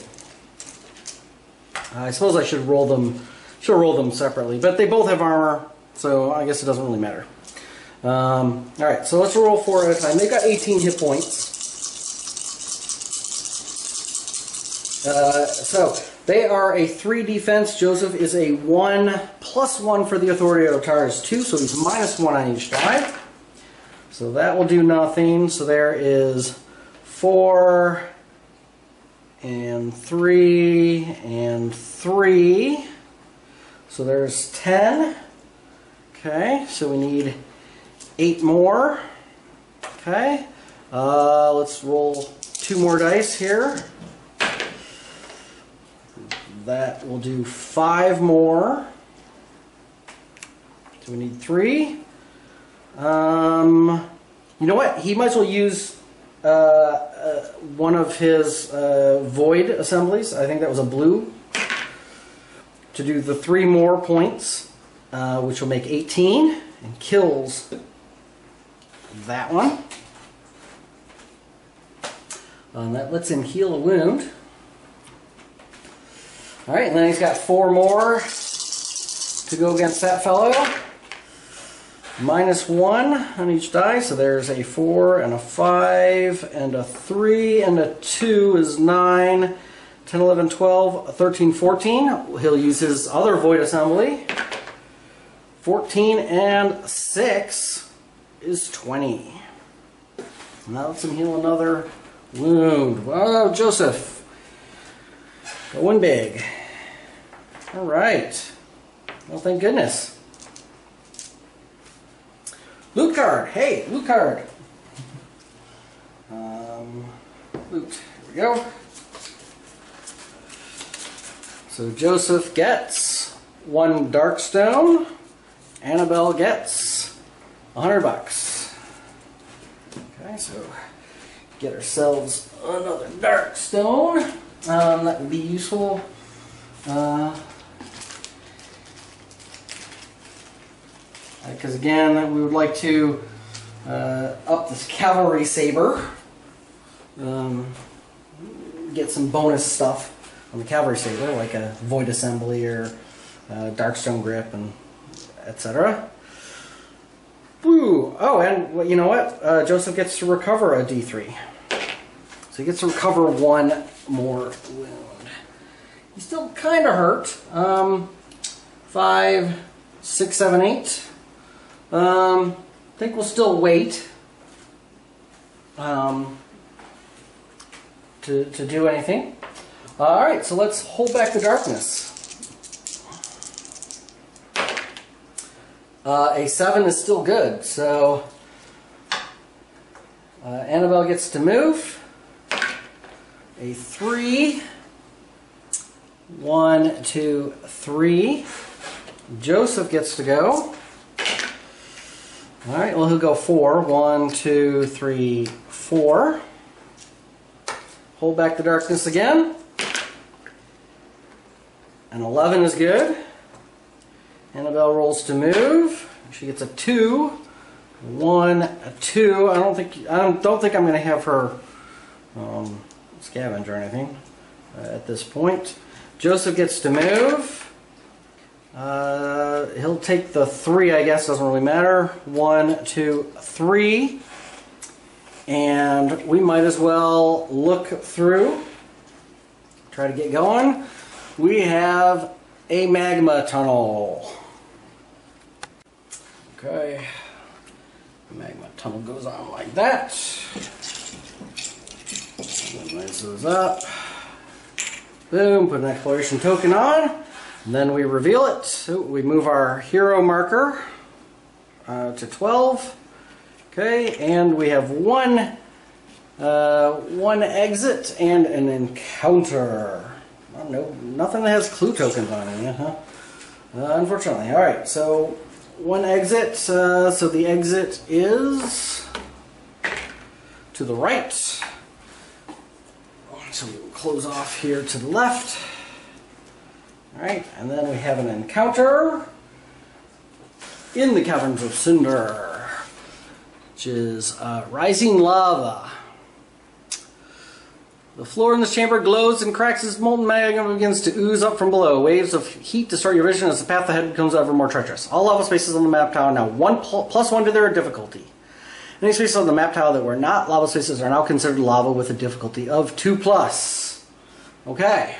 I suppose I should roll them. Should roll them separately, but they both have armor. So I guess it doesn't really matter. Alright, so let's roll 4 at a time. They've got 18 hit points. So they are a 3 defense. Joseph is a 1 +1 for the authority. Otar is 2, so he's -1 on each die. So that will do nothing. So there is 4 and 3 and 3. So there's 10. Okay, so we need 8 more. Okay, let's roll 2 more dice here. That will do 5 more. So we need 3. You know what? He might as well use one of his void assemblies. I think that was a blue. To do the 3 more points, which will make 18, and kills that one. That lets him heal a wound. Alright, and then he's got 4 more to go against that fellow. -1 on each die, so there's a 4 and a 5 and a 3 and a 2 is 9, 10, 11, 12, 13, 14. He'll use his other void assembly. 14 and 6 is 20. Now lets him heal another wound. Wow, Joseph. Going big. Alright. Well, thank goodness. Loot card. Hey, loot card. Loot. Here we go. So Joseph gets 1 Darkstone. Annabelle gets $100. Okay, so get ourselves another Darkstone. That would be useful. Because again, we would like to up this cavalry saber. Get some bonus stuff on the cavalry saber, like a void assembly or darkstone grip, and etc. Woo! Oh, and well, you know what? Joseph gets to recover a D3, so he gets to recover 1 more wound. He's still kind of hurt. 5, 6, 7, 8. I think we'll still wait to do anything. Alright, so let's hold back the darkness. A 7 is still good, so Annabelle gets to move. A 3. 1, 2, 3. Joseph gets to go. Alright, well, he'll go 4. 1, 2, 3, 4. Hold back the darkness again. An 11 is good. Annabelle rolls to move. She gets a 2. 1, a 2. I don't think I'm going to have her scavenge or anything at this point. Joseph gets to move. He'll take the 3, I guess, doesn't really matter. 1, 2, 3. And we might as well look through. Try to get going. We have a magma tunnel. Okay. The magma tunnel goes on like that. Nice those up. Boom, put an exploration token on. And then we reveal it. So we move our hero marker to 12. Okay, and we have one exit and an encounter. Oh, no, nothing that has clue tokens on it, huh? Unfortunately. All right, so 1 exit. So the exit is to the right. So we'll close off here to the left. Alright, and then we have an encounter in the Caverns of Cinder, which is rising lava. The floor in this chamber glows and cracks as molten magma begins to ooze up from below. Waves of heat distort your vision as the path ahead becomes ever more treacherous. All lava spaces on the map tile are now +1 to their difficulty. Any spaces on the map tile that were not lava spaces are now considered lava with a difficulty of 2+. Okay.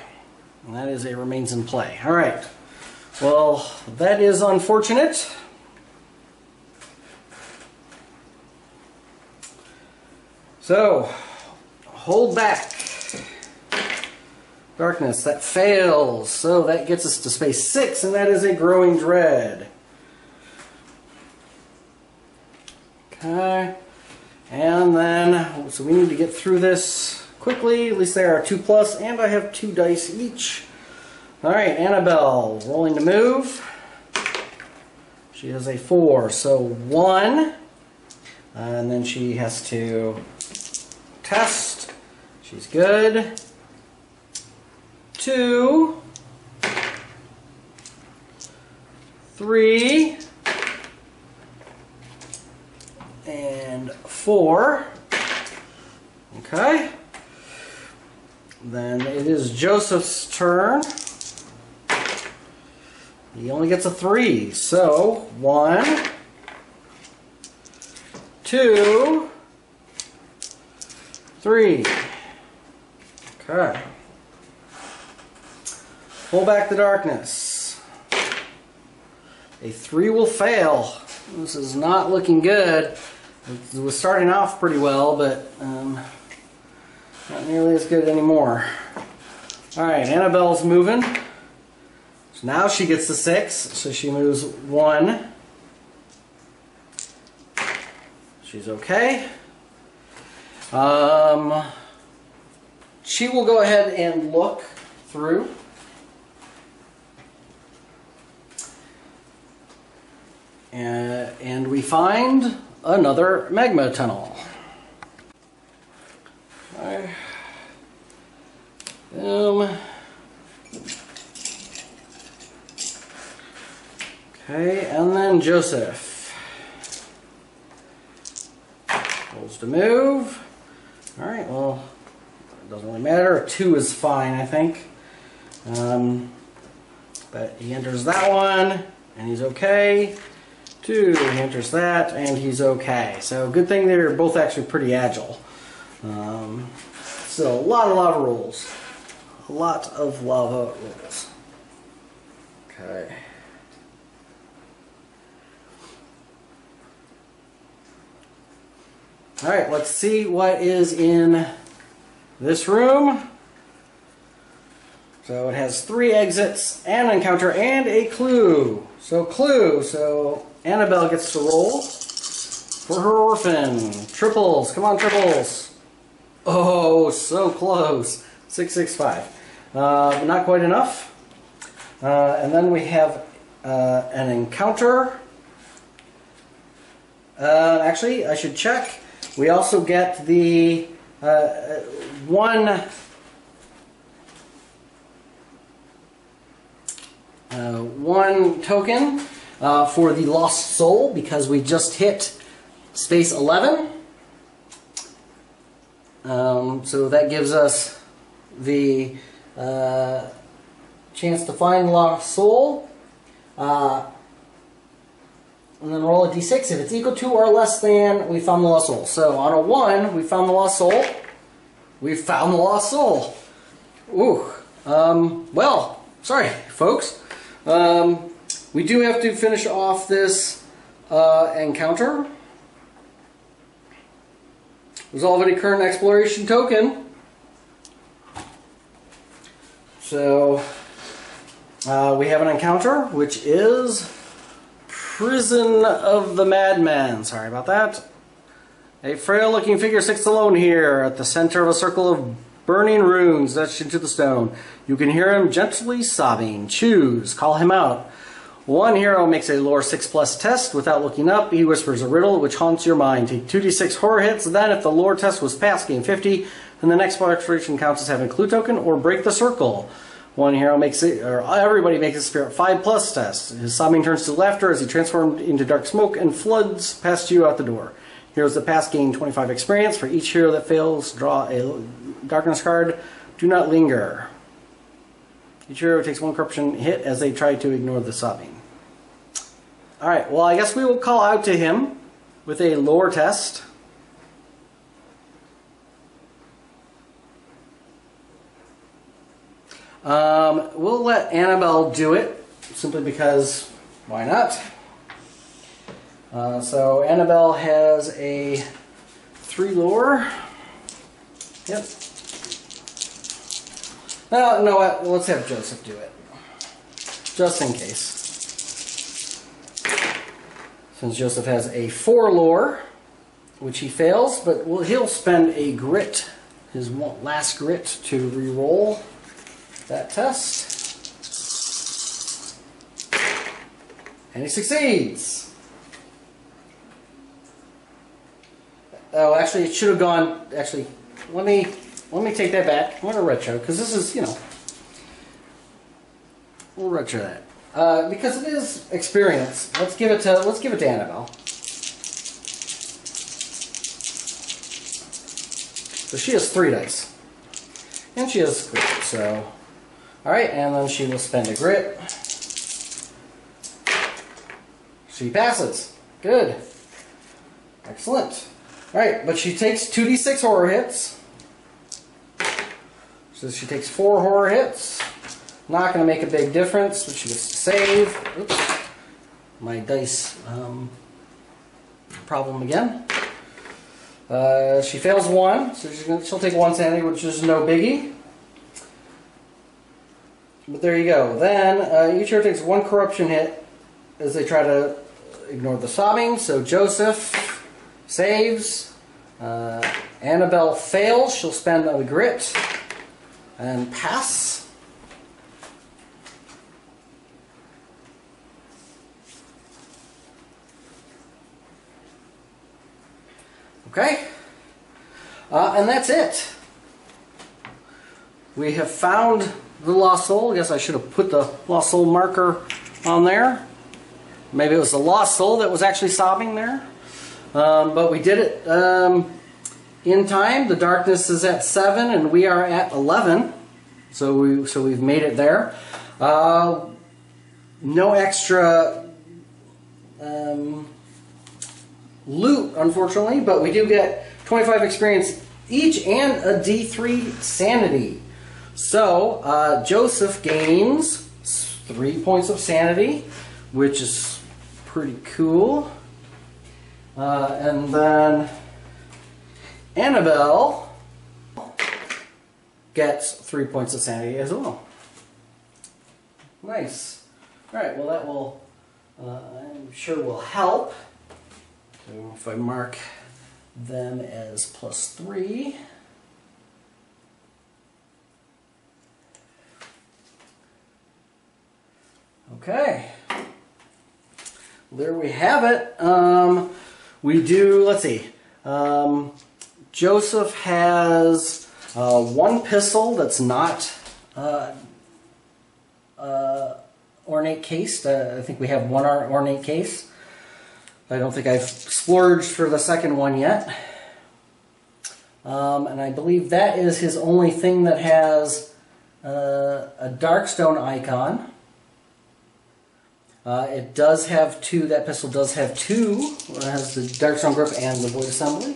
And that is a remains in play. Alright. Well, that is unfortunate. So, hold back. Darkness, that fails. So that gets us to space 6, and that is a growing dread. Okay. And then, so we need to get through this quickly. At least there are 2+, and I have 2 dice each. Alright, Annabelle, rolling to move. She has a 4, so 1. And then she has to test. She's good. 2. 3. And 4. Okay. Then it is Joseph's turn. He only gets a 3. So 1, 2, 3. Okay. Pull back the darkness. A 3 will fail. This is not looking good. It was starting off pretty well, but not nearly as good anymore. Alright, Annabelle's moving. So now she gets the 6, so she moves 1. She's okay. She will go ahead and look through. And we find another magma tunnel. Right. Boom. Okay, and then Joseph. Rolls to move. Alright, well, it doesn't really matter. A 2 is fine, I think. But he enters that one, and he's okay. 2, he enters that, and he's okay. So good thing they're both actually pretty agile. So a lot of lava rolls. A lot of lava rolls. Okay. Alright, let's see what is in this room. So it has 3 exits, and an encounter, and a clue. So Annabelle gets to roll for her orphan. Triples, come on triples. Oh, so close. 6, 6, 5. Not quite enough. And then we have an encounter. Actually, I should check. We also get the one token for the lost soul, because we just hit space 11. So that gives us the chance to find the lost soul. And then roll a d6. If it's equal to or less than, we found the lost soul. So on a 1, we found the lost soul. We found the lost soul. Ooh. Well, sorry, folks. We do have to finish off this encounter. Resolve any current exploration token. So we have an encounter, which is Prison of the Madman. Sorry about that. A frail-looking figure sits alone here at the center of a circle of burning runes etched into the stone. You can hear him gently sobbing. Choose. Call him out. One hero makes a lore 6+ test without looking up. He whispers a riddle which haunts your mind. Take 2d6 horror hits. Then, if the lore test was passed, gain 50. And the next exploration counts as having a clue token or break the circle. One hero makes it, or everybody makes a spirit 5+ test. His sobbing turns to laughter as he transforms into dark smoke and floods past you out the door. Heroes that pass gain 25 experience. For each hero that fails, draw a darkness card. Do not linger. Each hero takes 1 corruption hit as they try to ignore the sobbing. Alright, well I guess we will call out to him with a lore test. We'll let Annabelle do it, simply because why not? So Annabelle has a 3 lore. Yep. Well, you know what? Let's have Joseph do it. Just in case. Since Joseph has a 4 lore, which he fails, but he'll spend a grit, his last grit, to re-roll that test. And he succeeds. Oh, actually, it should have gone. Actually, let me take that back. I'm gonna retro because this is, you know, we'll retro that because it is experience. Let's give it to Annabelle. So she has 3 dice, and she has grit. So, all right, and then she will spend a grit. She passes. Good. Excellent. Alright, but she takes 2d6 horror hits. So she takes 4 horror hits. Not going to make a big difference, but she gets to save. Oops. My dice problem again. She fails 1, so she'll take 1 sanity, which is no biggie. But there you go. Then each hero takes 1 corruption hit as they try to ignore the sobbing. So Joseph saves. Annabelle fails. She'll spend a grit and pass. Okay. And that's it. We have found the lost soul. I guess I should have put the lost soul marker on there. Maybe it was the lost soul that was actually sobbing there. But we did it in time. The darkness is at 7 and we are at 11. So we've made it there. No extra loot, unfortunately, but we do get 25 experience each and a D3 sanity. So Joseph gains 3 points of sanity, which is pretty cool. And then Annabelle gets 3 points of sanity as well. Nice. Alright, well that will, I'm sure will help. So if I mark them as +3. Okay. There we have it. We do, let's see. Joseph has 1 pistol that's not ornate cased. I think we have 1 ornate case. I don't think I've splurged for the second one yet. And I believe that is his only thing that has a Darkstone icon. It does have 2, that pistol does have 2. It has the Darkstone grip and the Void Assembly.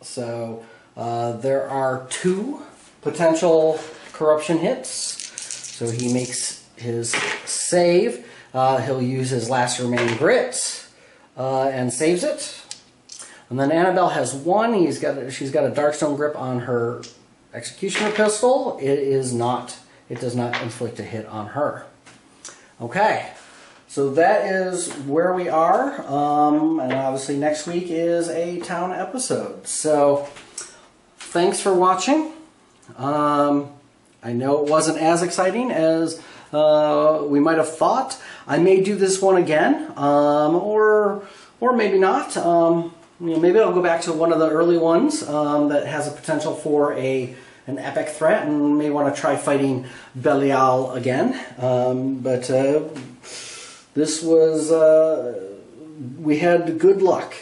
So there are 2 potential corruption hits. So he makes his save. He'll use his last remaining grit and saves it. And then Annabelle has 1. She's got a Darkstone grip on her Executioner pistol. It does not inflict a hit on her. Okay, so that is where we are. And obviously next week is a town episode. So thanks for watching. I know it wasn't as exciting as we might have thought. I may do this one again, or maybe not. Maybe I'll go back to one of the early ones that has a potential for an epic threat, and may want to try fighting Bel'ial again. But this was, we had good luck.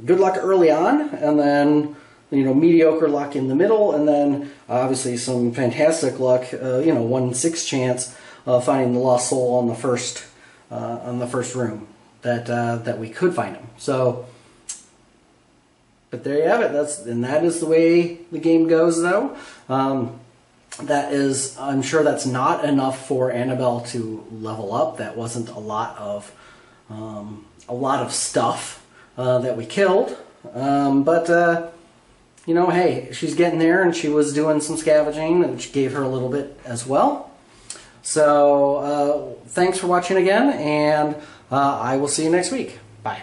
good luck early on, and then mediocre luck in the middle, and then obviously some fantastic luck. 1 in 6 chance of finding the lost soul on the first room that we could find him. So, but there you have it. That is the way the game goes, though. I'm sure that's not enough for Annabelle to level up. That wasn't a lot of stuff that we killed, but hey, she's getting there, and she was doing some scavenging, which gave her a little bit as well. So thanks for watching again, and I will see you next week. Bye.